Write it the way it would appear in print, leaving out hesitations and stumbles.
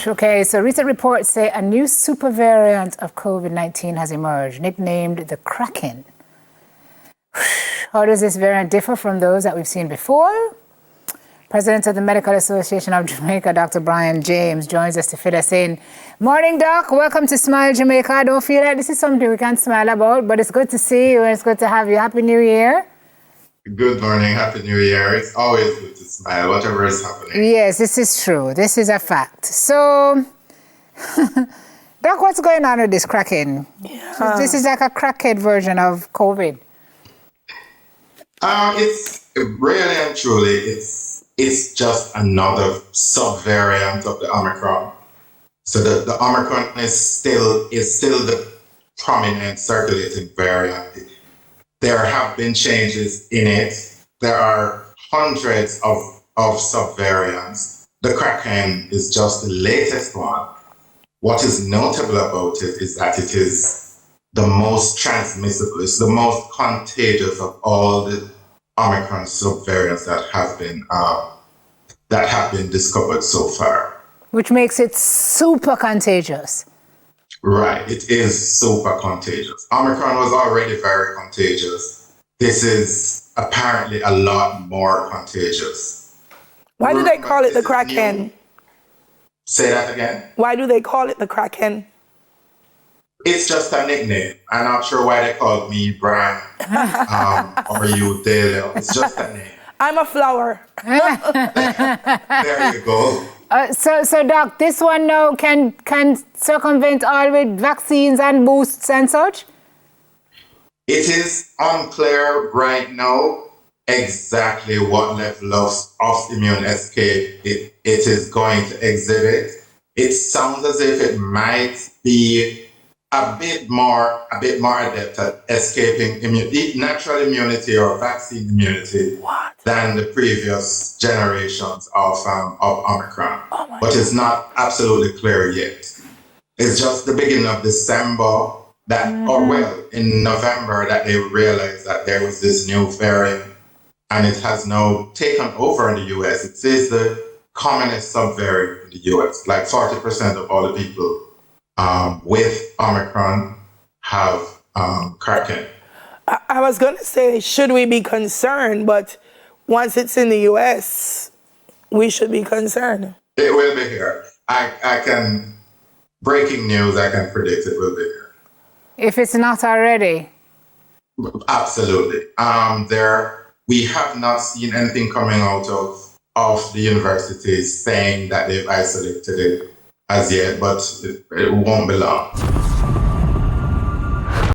Okay, so recent reports say a new super variant of COVID-19 has emerged, nicknamed the Kraken. How does this variant differ from those that we've seen before? President of the Medical Association of Jamaica, Dr. Brian James, joins us to fill us in. Morning, Doc. Welcome to Smile Jamaica. I don't feel like this is something we can smile about, but it's good to see you and it's good to have you. Happy New Year. Good morning. Happy New Year. It's always good to smile, whatever is happening. Yes, this is true. This is a fact. So, Doc, what's going on with this Kraken? Yeah. This is like a crackhead version of COVID. It's really and truly, it's just another subvariant of the Omicron. So the Omicron is still the prominent circulating variant. There have been changes in it. There are hundreds of subvariants. The Kraken is just the latest one. What is notable about it is that it is the most transmissible. It's the most contagious of all the Omicron subvariants that have been discovered so far. Which makes it super contagious. Right, it is super contagious. Omicron was already very contagious. This is apparently a lot more contagious. Why do they call it the Kraken? Say that again. Why do they call it the Kraken? It's just a nickname. I'm not sure why they called me Brian or you Dale. It's just a name. I'm a flower. There you go. So Doc, this one now can circumvent all with vaccines and boosts and such? It is unclear right now exactly what level of immune escape it is going to exhibit. It sounds as if it might be a bit more adept at escaping natural immunity or vaccine immunity than the previous generations of Omicron. But it's not absolutely clear yet. It's just the beginning of December in November that they realized that there was this new variant and it has now taken over in the US. It is the commonest subvariant in the US. Like 40% of all the people with Omicron have Kraken. I was going to say, should we be concerned? But once it's in the US, we should be concerned. It will be here. Breaking news, I can predict it will be here. If it's not already? Absolutely. We have not seen anything coming out of the universities saying that they've isolated it as yet, but it won't be long.